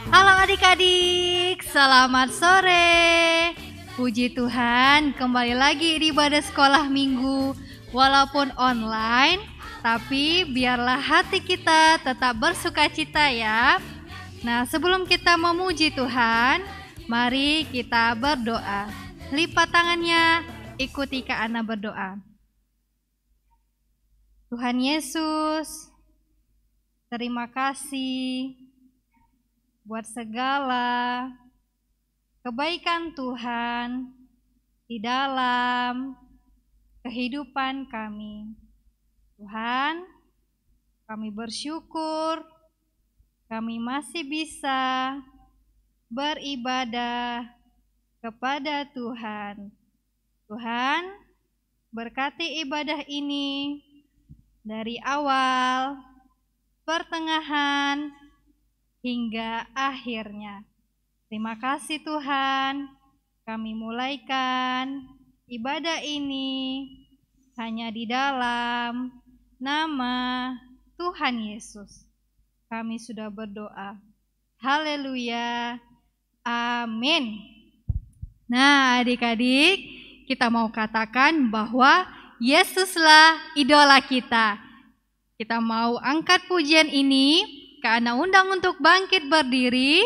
Halo adik-adik, selamat sore. Puji Tuhan, kembali lagi di ibadah sekolah minggu. Walaupun online, tapi biarlah hati kita tetap bersukacita ya. Nah, sebelum kita memuji Tuhan, mari kita berdoa. Lipat tangannya, ikuti Kak Ana berdoa. Tuhan Yesus, terima kasih buat segala kebaikan Tuhan di dalam kehidupan kami. Tuhan, kami bersyukur kami masih bisa beribadah kepada Tuhan. Tuhan, berkati ibadah ini dari awal, pertengahan, hingga akhirnya. Terima kasih Tuhan, kami mulaikan ibadah ini hanya di dalam nama Tuhan Yesus. Kami sudah berdoa. Haleluya. Amin. Nah, adik-adik, kita mau katakan bahwa Yesuslah idola kita. Kita mau angkat pujian ini. Kak Ana undang untuk bangkit berdiri.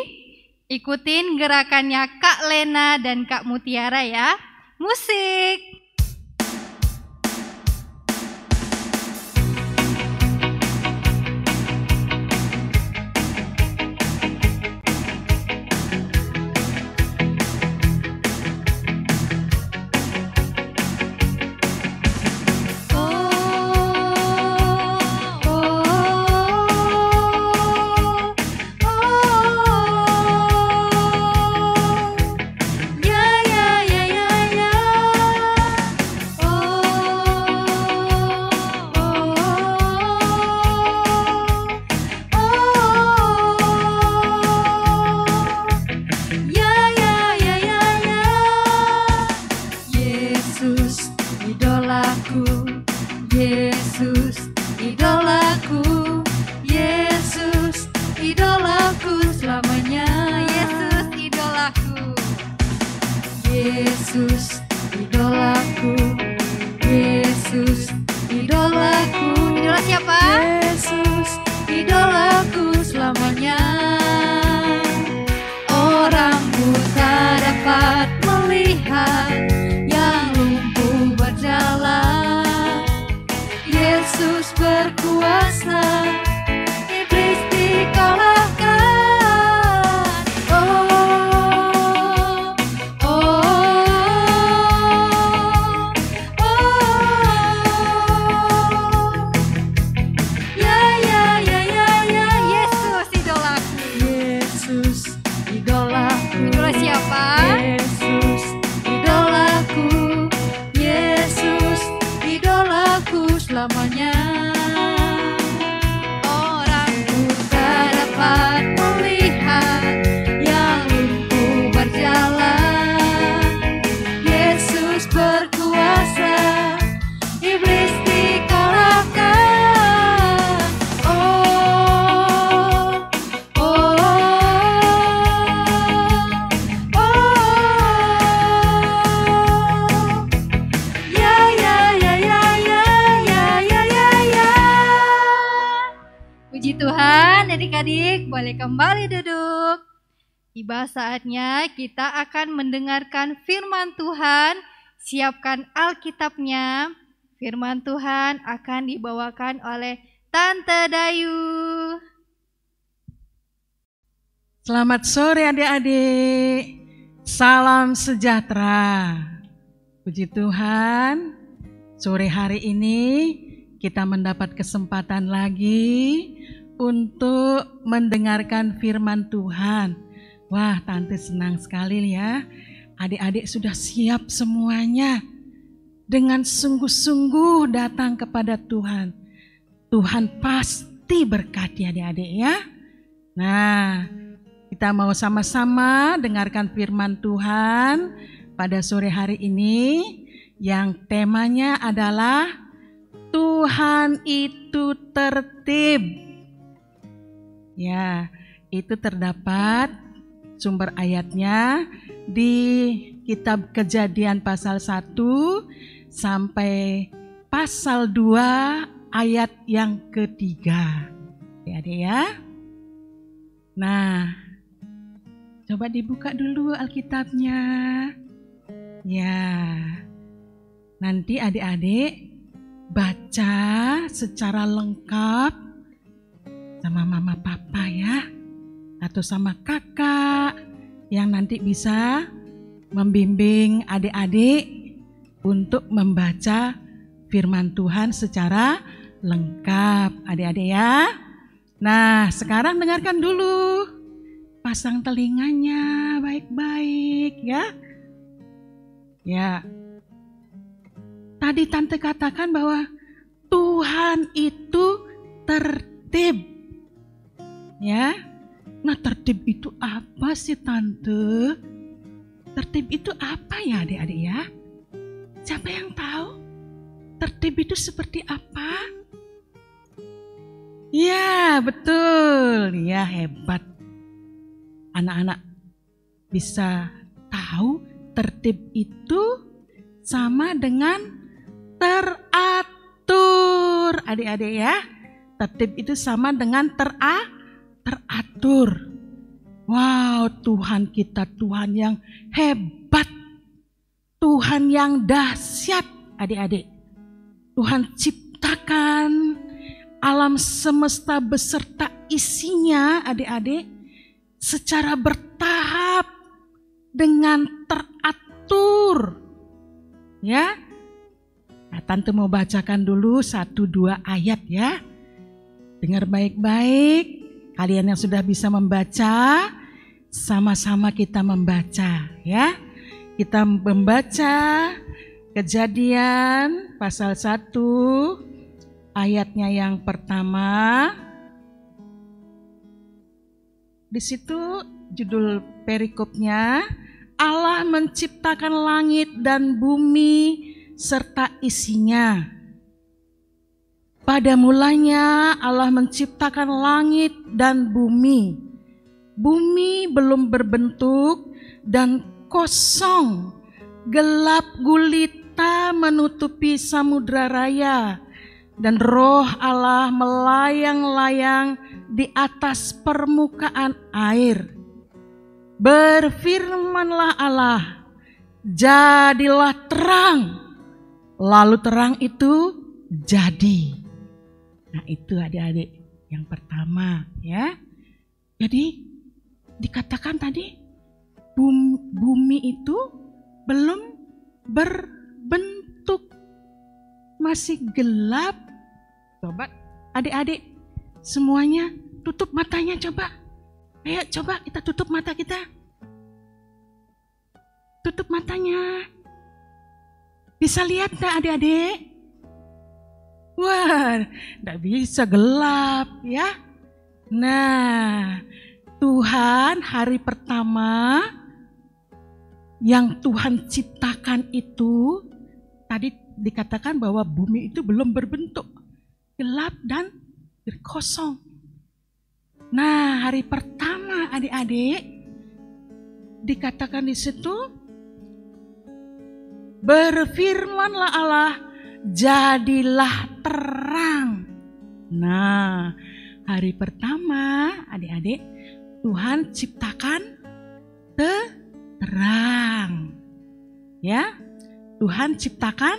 Ikutin gerakannya Kak Lena dan Kak Mutiara ya. Musik. Boleh kembali duduk. Tiba saatnya kita akan mendengarkan firman Tuhan. Siapkan Alkitabnya. Firman Tuhan akan dibawakan oleh Tante Dayu. Selamat sore adik-adik. Salam sejahtera. Puji Tuhan, sore hari ini kita mendapat kesempatan lagi untuk mendengarkan firman Tuhan. Wah, Tante senang sekali ya. Adik-adik sudah siap semuanya. Dengan sungguh-sungguh datang kepada Tuhan. Tuhan pasti berkati adik-adik ya. Nah, kita mau sama-sama dengarkan firman Tuhan pada sore hari ini yang temanya adalah Tuhan itu tertib. Ya, itu terdapat sumber ayatnya di kitab Kejadian pasal 1 sampai pasal 2 ayat yang ketiga. Adik-adik ya. Nah, coba dibuka dulu Alkitabnya. Ya, nanti adik-adik baca secara lengkap sama mama papa ya, atau sama kakak yang nanti bisa membimbing adik-adik untuk membaca firman Tuhan secara lengkap, adik-adik ya. Nah, sekarang dengarkan dulu, pasang telinganya baik-baik ya. Ya, tadi tante katakan bahwa Tuhan itu tertib. Ya, nah tertib itu apa sih tante? Tertib itu apa ya adik-adik ya? Siapa yang tahu? Tertib itu seperti apa? Ya, betul. Ya, hebat. Anak-anak bisa tahu tertib itu sama dengan teratur. Adik-adik ya, tertib itu sama dengan teratur. Wow, Tuhan kita Tuhan yang hebat. Tuhan yang dahsyat, adik-adik. Tuhan ciptakan alam semesta beserta isinya, adik-adik, secara bertahap dengan teratur. Ya. Nah, tante mau bacakan dulu 1-2 ayat ya. Dengar baik-baik. Kalian yang sudah bisa membaca, sama-sama kita membaca ya. Kita membaca Kejadian pasal 1 ayatnya yang pertama. Di situ judul perikopnya, Allah menciptakan langit dan bumi serta isinya. Pada mulanya Allah menciptakan langit dan bumi. Bumi belum berbentuk dan kosong, gelap gulita menutupi samudra raya, dan roh Allah melayang-layang di atas permukaan air. Berfirmanlah Allah, jadilah terang. Lalu terang itu jadi. Nah itu adik-adik yang pertama ya. Jadi dikatakan tadi bumi itu belum berbentuk, masih gelap. Coba adik-adik semuanya tutup matanya coba. Ayo coba kita tutup mata kita. Tutup matanya. Bisa lihat gak adik-adik? Wah, gak bisa, gelap ya. Nah, Tuhan hari pertama yang Tuhan ciptakan itu, tadi dikatakan bahwa bumi itu belum berbentuk, gelap dan kosong. Nah, hari pertama adik-adik dikatakan di situ, berfirmanlah Allah, jadilah terang. Nah, hari pertama adik-adik Tuhan ciptakan terang. Ya, Tuhan ciptakan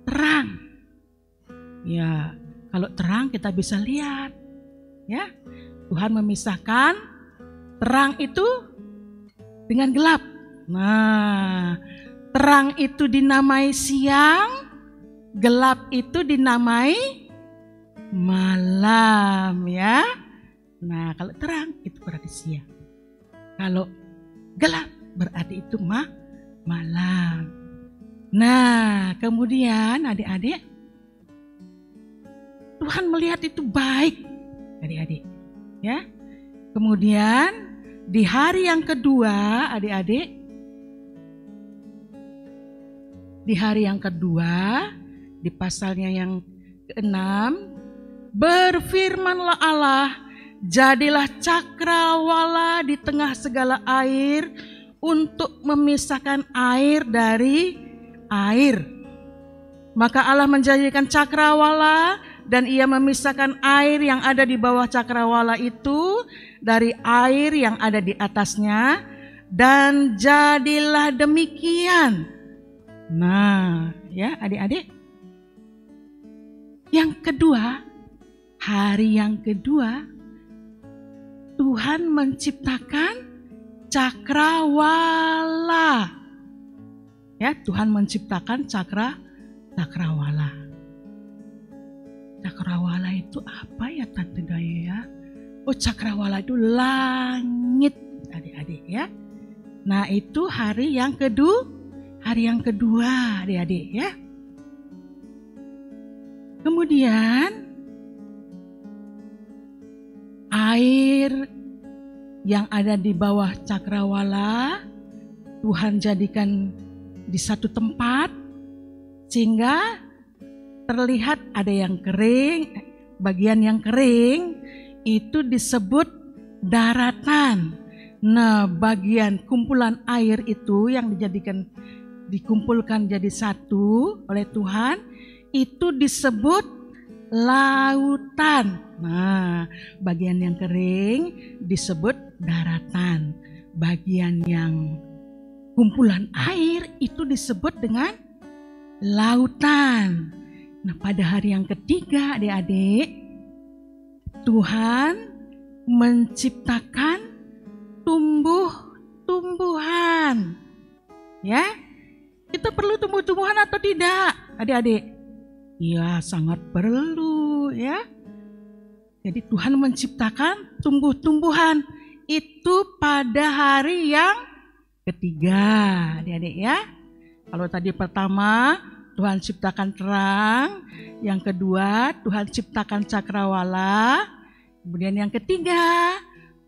terang. Ya, kalau terang kita bisa lihat. Ya, Tuhan memisahkan terang itu dengan gelap. Nah, terang itu dinamai siang, gelap itu dinamai malam ya. Nah, kalau terang itu berarti siang. Kalau gelap berarti itu malam. Nah, kemudian adik-adik, Tuhan melihat itu baik, adik-adik. Ya. Kemudian di hari yang kedua, adik-adik, di hari yang kedua, di pasalnya yang ke-6, berfirmanlah Allah, jadilah cakrawala di tengah segala air untuk memisahkan air dari air. Maka Allah menjadikan cakrawala dan ia memisahkan air yang ada di bawah cakrawala itu dari air yang ada di atasnya, dan jadilah demikian. Nah, ya adik-adik. Yang kedua, hari yang kedua, Tuhan menciptakan cakrawala. Ya, Tuhan menciptakan cakrawala. Cakrawala itu apa ya Tante Daya ya? Oh, cakrawala itu langit, adik-adik ya. Nah, itu hari yang kedua, adik-adik ya. Kemudian air yang ada di bawah cakrawala Tuhan jadikan di satu tempat sehingga terlihat ada yang kering, bagian yang kering itu disebut daratan. Nah, bagian kumpulan air itu yang dikumpulkan jadi satu oleh Tuhan itu disebut lautan. Nah, bagian yang kering disebut daratan. Bagian yang kumpulan air itu disebut dengan lautan. Nah, pada hari yang ketiga adik-adik, Tuhan menciptakan tumbuh-tumbuhan. Ya, kita perlu tumbuh-tumbuhan atau tidak adik-adik? Ya, sangat perlu ya. Jadi Tuhan menciptakan tumbuh-tumbuhan itu pada hari yang ketiga, adik-adik ya. Kalau tadi pertama Tuhan ciptakan terang, yang kedua Tuhan ciptakan cakrawala, kemudian yang ketiga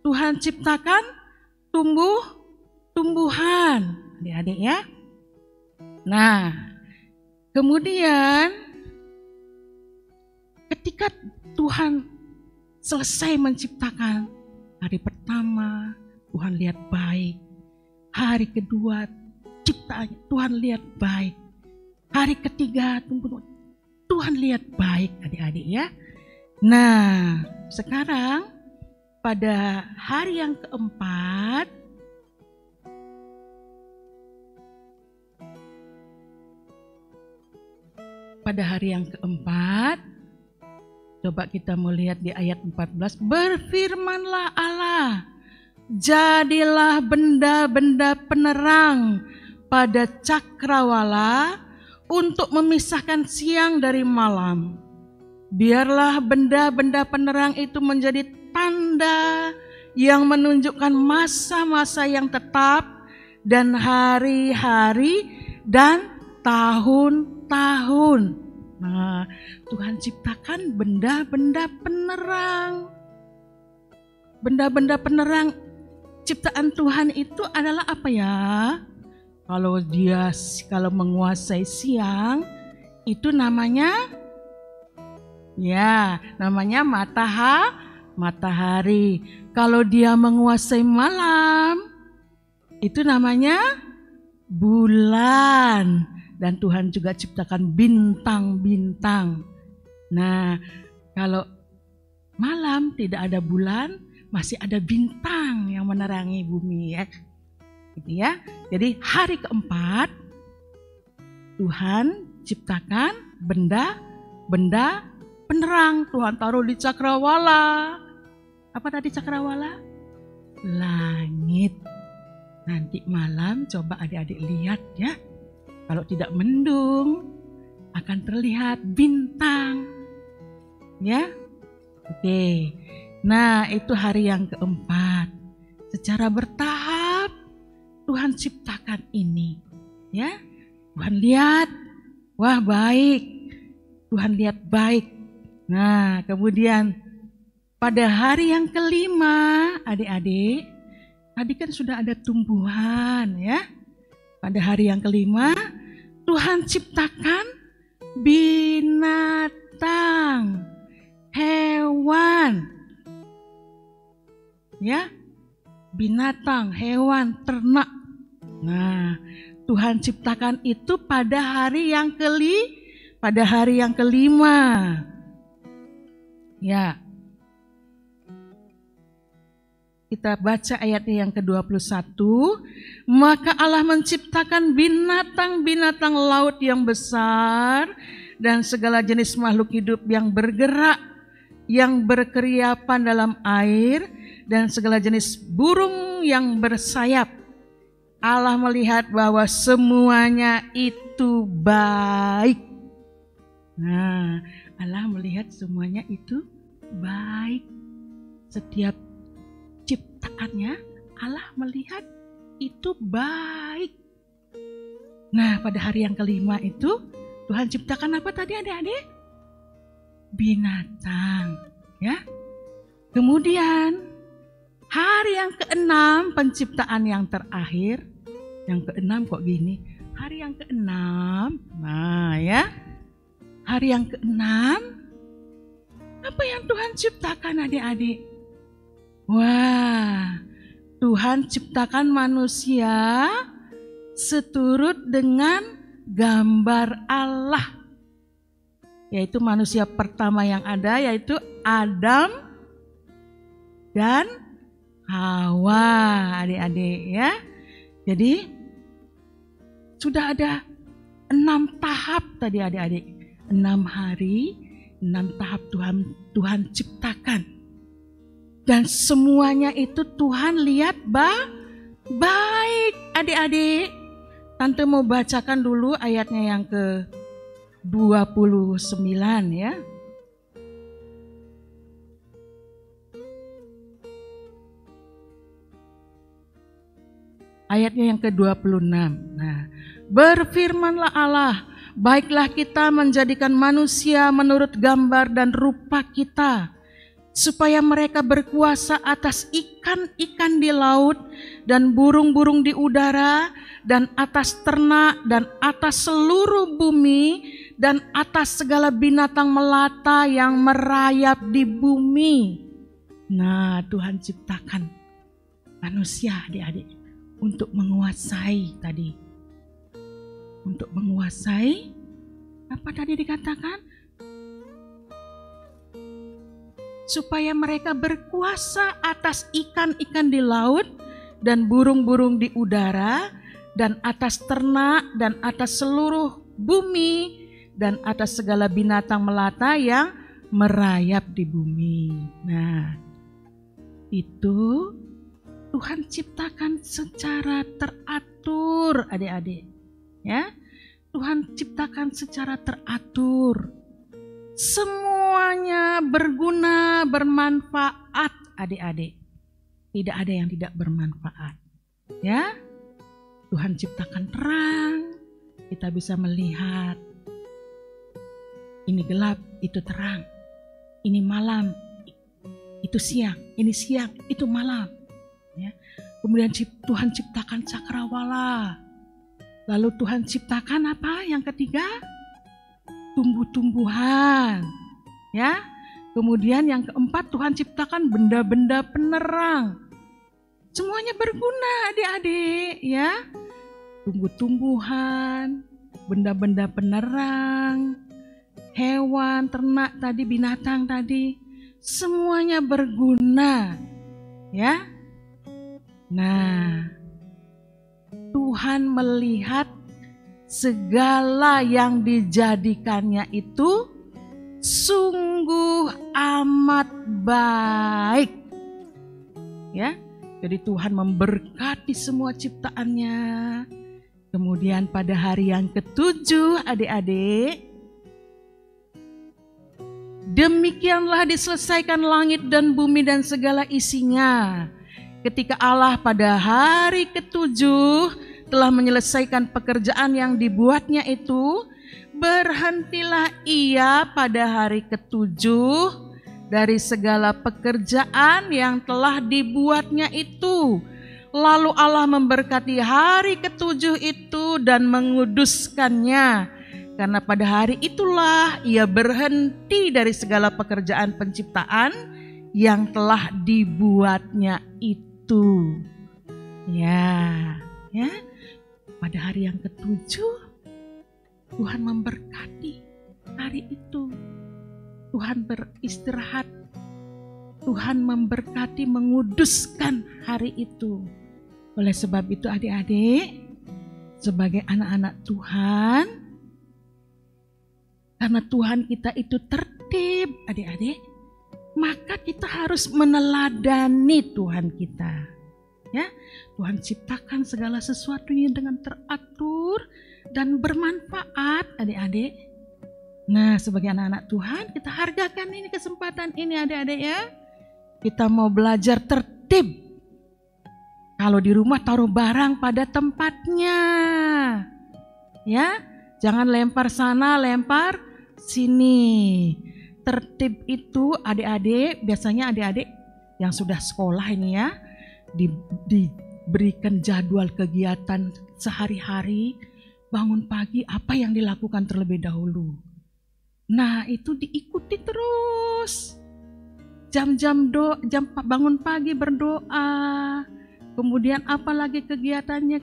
Tuhan ciptakan tumbuh-tumbuhan, adik-adik ya. Nah, kemudian ketika Tuhan selesai menciptakan, hari pertama Tuhan lihat baik, hari kedua ciptaannya Tuhan lihat baik, hari ketiga Tuhan lihat baik, adik-adik ya. Nah, sekarang pada hari yang keempat, coba kita melihat di ayat 14, berfirmanlah Allah, jadilah benda-benda penerang pada cakrawala untuk memisahkan siang dari malam. Biarlah benda-benda penerang itu menjadi tanda yang menunjukkan masa-masa yang tetap dan hari-hari dan tahun-tahun. Nah, Tuhan ciptakan benda-benda penerang. Benda-benda penerang ciptaan Tuhan itu adalah apa ya? Kalau menguasai siang itu namanya matahari. Kalau dia menguasai malam itu namanya bulan. Dan Tuhan juga ciptakan bintang-bintang. Nah, kalau malam tidak ada bulan, masih ada bintang yang menerangi bumi ya. Gitu ya. Jadi hari keempat Tuhan ciptakan benda-benda penerang. Tuhan taruh di cakrawala. Apa tadi cakrawala? Langit. Nanti malam coba adik-adik lihat ya. Kalau tidak mendung akan terlihat bintang. Ya. Oke. Nah, itu hari yang keempat. Secara bertahap Tuhan ciptakan ini. Ya. Tuhan lihat, wah baik. Tuhan lihat baik. Nah, kemudian pada hari yang kelima, adik-adik, tadi kan sudah ada tumbuhan ya. Pada hari yang kelima, Tuhan ciptakan binatang, hewan. Ya, binatang, hewan, ternak. Nah, Tuhan ciptakan itu pada hari yang kelima. Ya. Kita baca ayatnya yang ke-21. Maka Allah menciptakan binatang-binatang laut yang besar dan segala jenis makhluk hidup yang bergerak, yang berkeriapan dalam air, dan segala jenis burung yang bersayap. Allah melihat bahwa semuanya itu baik. Nah, Allah melihat semuanya itu baik. Setiap ciptaannya Allah melihat itu baik. Nah, pada hari yang kelima itu Tuhan ciptakan apa tadi adik-adik? Binatang, ya. Kemudian hari yang keenam, penciptaan yang terakhir. Yang keenam kok gini? Hari yang keenam. Nah, ya. Hari yang keenam, apa yang Tuhan ciptakan adik-adik? Wah, Tuhan ciptakan manusia seturut dengan gambar Allah. Yaitu manusia pertama yang ada, yaitu Adam dan Hawa, adik-adik ya. Jadi sudah ada 6 tahap tadi adik-adik. 6 hari, 6 tahap Tuhan ciptakan. Dan semuanya itu Tuhan lihat baik adik-adik. Tante mau bacakan dulu ayatnya yang ke-29 ya. Ayatnya yang ke-26. Nah, berfirmanlah Allah, baiklah kita menjadikan manusia menurut gambar dan rupa kita, supaya mereka berkuasa atas ikan-ikan di laut dan burung-burung di udara dan atas ternak dan atas seluruh bumi dan atas segala binatang melata yang merayap di bumi. Nah, Tuhan ciptakan manusia adik-adik untuk menguasai tadi. Untuk menguasai, apa tadi dikatakan? Supaya mereka berkuasa atas ikan-ikan di laut dan burung-burung di udara dan atas ternak dan atas seluruh bumi dan atas segala binatang melata yang merayap di bumi. Nah, itu Tuhan ciptakan secara teratur adik-adik. Ya, Tuhan ciptakan secara teratur. Semuanya berguna, bermanfaat adik-adik. Tidak ada yang tidak bermanfaat. Ya, Tuhan ciptakan terang, kita bisa melihat. Ini gelap, itu terang. Ini malam, itu siang. Ini siang, itu malam. Ya. Kemudian Tuhan ciptakan cakrawala. Lalu Tuhan ciptakan apa? Yang ketiga, tumbuh-tumbuhan. Ya. Kemudian yang keempat, Tuhan ciptakan benda-benda penerang. Semuanya berguna adik-adik, ya. Tumbuh-tumbuhan, benda-benda penerang, hewan, ternak tadi, binatang tadi, semuanya berguna. Ya. Nah, Tuhan melihat segala yang dijadikannya itu sungguh amat baik. Ya, jadi Tuhan memberkati semua ciptaannya. Kemudian pada hari yang ke-7 adik-adik, demikianlah diselesaikan langit dan bumi dan segala isinya. Ketika Allah pada hari ke-7 telah menyelesaikan pekerjaan yang dibuatnya itu, berhentilah ia pada hari ke-7 dari segala pekerjaan yang telah dibuatnya itu. Lalu Allah memberkati hari ketujuh itu dan menguduskannya. Karena pada hari itulah ia berhenti dari segala pekerjaan penciptaan yang telah dibuatnya itu. Ya. Pada hari yang ketujuh Tuhan memberkati hari itu. Tuhan beristirahat. Tuhan memberkati, menguduskan hari itu. Oleh sebab itu adik-adik, sebagai anak-anak Tuhan, karena Tuhan kita itu tertib adik-adik, maka kita harus meneladani Tuhan kita. Ya, Tuhan ciptakan segala sesuatunya dengan teratur dan bermanfaat adik-adik. Nah, sebagai anak-anak Tuhan, kita hargakan ini kesempatan ini adik-adik ya. Kita mau belajar tertib. Kalau di rumah taruh barang pada tempatnya. Ya, jangan lempar sana, lempar sini. Tertib itu adik-adik, biasanya adik-adik yang sudah sekolah ini ya, diberikan jadwal kegiatan sehari-hari, bangun pagi apa yang dilakukan terlebih dahulu. Nah, itu diikuti terus. Jam bangun pagi berdoa. Kemudian apalagi kegiatannya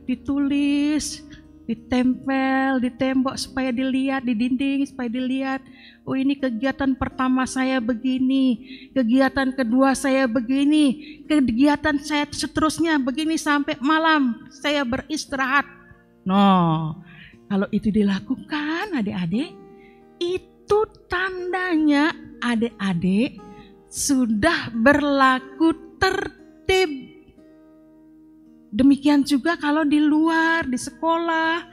ditulis, ditempel di tembok supaya dilihat, di dinding supaya dilihat. Oh, ini kegiatan pertama saya begini, kegiatan kedua saya begini, kegiatan saya seterusnya begini sampai malam saya beristirahat. No, kalau itu dilakukan adik-adik, itu tandanya adik-adik sudah berlaku tertib. Demikian juga kalau di luar, di sekolah,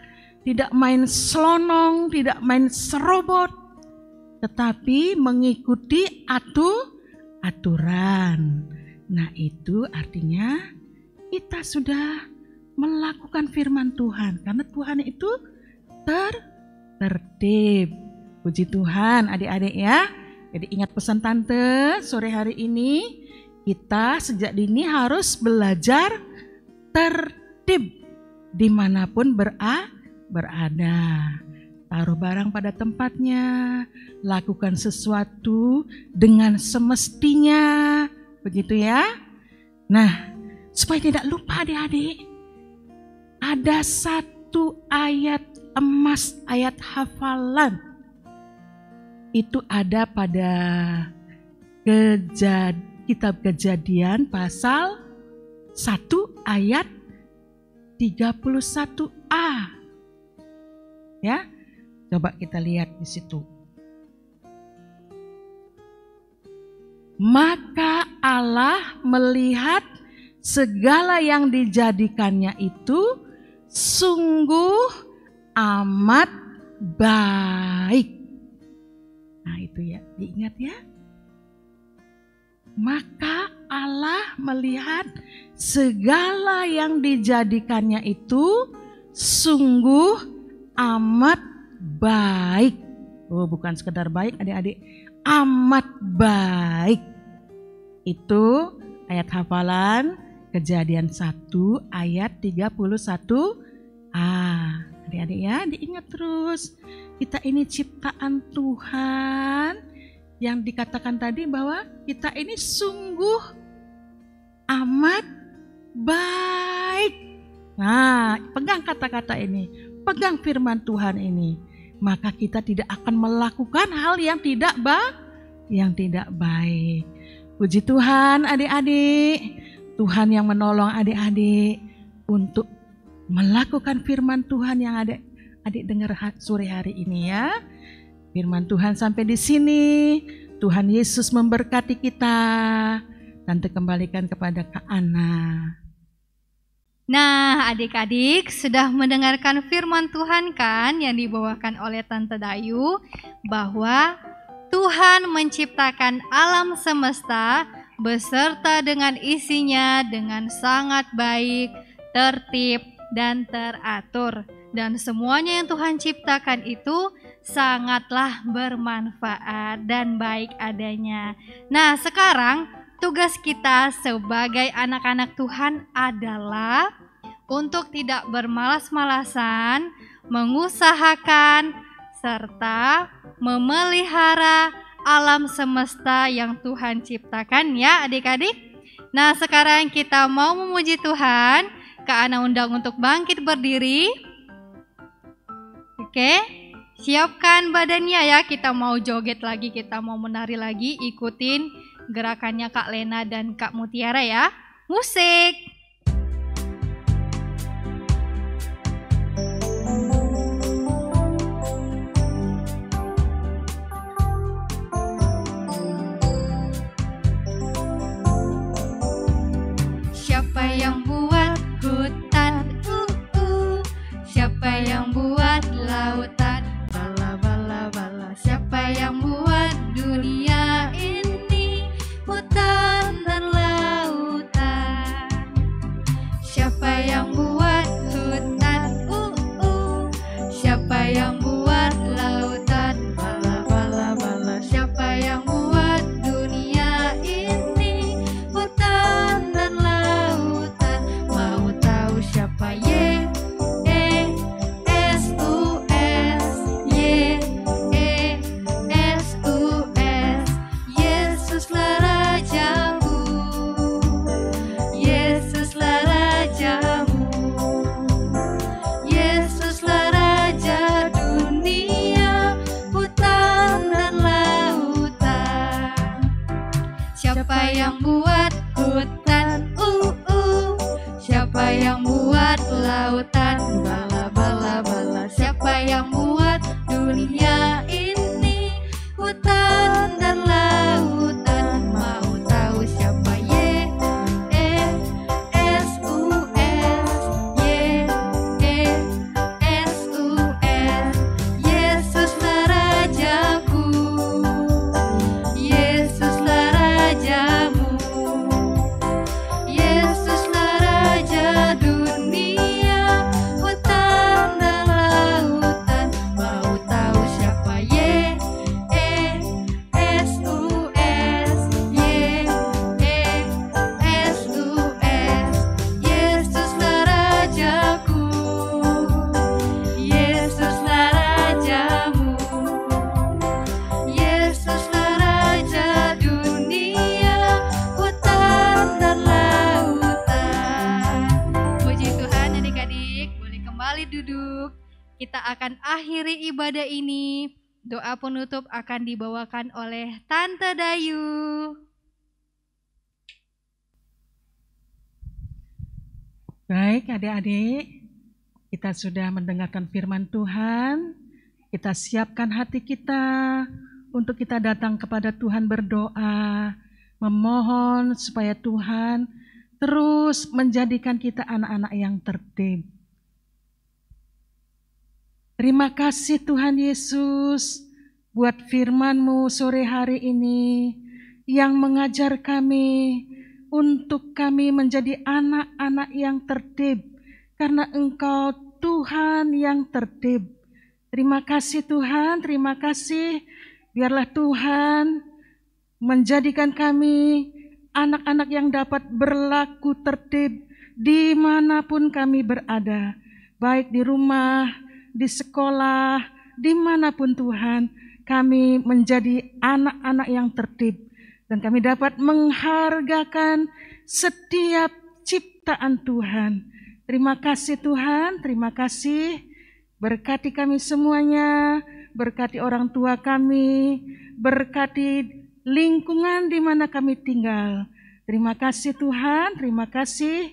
tidak main selonong, tidak main serobot, tetapi mengikuti aturan. Nah, itu artinya kita sudah melakukan firman Tuhan, karena Tuhan itu tertib. Puji Tuhan adik-adik ya. Jadi ingat pesan tante sore hari ini, kita sejak dini harus belajar tertib dimanapun berada. Taruh barang pada tempatnya, lakukan sesuatu dengan semestinya, begitu ya. Nah, supaya tidak lupa adik-adik, ada satu ayat emas, ayat hafalan. Itu ada pada kitab Kejadian pasal 1 ayat 31a. Ya, coba kita lihat di situ. Maka Allah melihat segala yang dijadikannya itu sungguh amat baik. Nah, itu ya, diingat ya. Maka Allah melihat segala yang dijadikannya itu sungguh amat baik. Oh, bukan sekedar baik adik-adik, amat baik. Itu ayat hafalan Kejadian 1 ayat 31a. Adik-adik ya, diingat terus. Kita ini ciptaan Tuhan yang dikatakan tadi bahwa kita ini sungguh amat baik. Nah, pegang kata-kata ini, pegang firman Tuhan ini, maka kita tidak akan melakukan hal yang tidak baik. Puji Tuhan adik-adik, Tuhan yang menolong adik-adik untuk melakukan firman Tuhan yang adik dengar sore hari ini ya. Firman Tuhan sampai di sini. Tuhan Yesus memberkati kita. Tante kembalikan kepada Kak Ana. Nah, adik-adik sudah mendengarkan firman Tuhan kan yang dibawakan oleh Tante Dayu, bahwa Tuhan menciptakan alam semesta beserta dengan isinya dengan sangat baik, tertib, dan teratur. Dan semuanya yang Tuhan ciptakan itu sangatlah bermanfaat dan baik adanya. Nah, sekarang tugas kita sebagai anak-anak Tuhan adalah untuk tidak bermalas-malasan, mengusahakan, serta memelihara alam semesta yang Tuhan ciptakan ya adik-adik. Nah sekarang kita mau memuji Tuhan. Kak Ana undang untuk bangkit berdiri. Oke, siapkan badannya ya. Kita mau joget lagi, kita mau menari lagi. Ikutin gerakannya Kak Lena dan Kak Mutiara ya. Musik. Siapa yang buat hutan? Siapa yang buat lautan? Bala bala bala. Siapa yang buat dunia ini? Hutan dan lautan. Siapa yang buat hutan? Siapa yang buat lautan? Bala bala bala. Siapa yang buat dunia ini? Hutan dan lautan. Mau tahu siapa? Yesuslah Rajamu, Yesuslah Rajamu, Yesuslah Raja dunia, hutan dan lautan. Siapa yang buat hutan? Siapa yang buat lautan? Bala bala bala. Siapa yang buat dunia ini? Hutan dan lautan. Mau tahu siapa? Yesuslah Rajaku, Yesuslah Rajamu, Yesuslah Raja dunia, hutan dan lautan. Mau tahu siapa? Yesuslah Rajaku, Yesuslah Rajamu, Yesuslah Raja dunia, hutan dan lautan. Puji Tuhan adik-adik, boleh kembali duduk. Kita akan akhiri ibadah ini. Doa penutup akan dibawakan oleh Tante Dayu. Baik adik-adik, kita sudah mendengarkan firman Tuhan. Kita siapkan hati kita untuk kita datang kepada Tuhan berdoa, memohon supaya Tuhan terus menjadikan kita anak-anak yang tertib. Terima kasih Tuhan Yesus buat firman-Mu sore hari ini yang mengajar kami untuk kami menjadi anak-anak yang tertib karena Engkau Tuhan yang tertib. Terima kasih Tuhan, terima kasih. Biarlah Tuhan menjadikan kami anak-anak yang dapat berlaku tertib dimanapun kami berada, baik di rumah, di sekolah, dimanapun Tuhan, kami menjadi anak-anak yang tertib. Dan kami dapat menghargakan setiap ciptaan Tuhan. Terima kasih Tuhan, terima kasih. Berkati kami semuanya, berkati orang tua kami, berkati lingkungan di mana kami tinggal. Terima kasih Tuhan, terima kasih.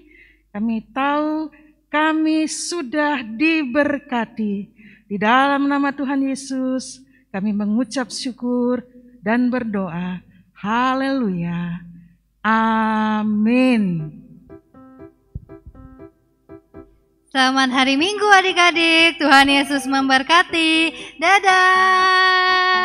Kami tahu kami sudah diberkati. Di dalam nama Tuhan Yesus, kami mengucap syukur dan berdoa. Haleluya. Amin. Selamat hari Minggu adik-adik. Tuhan Yesus memberkati. Dadah.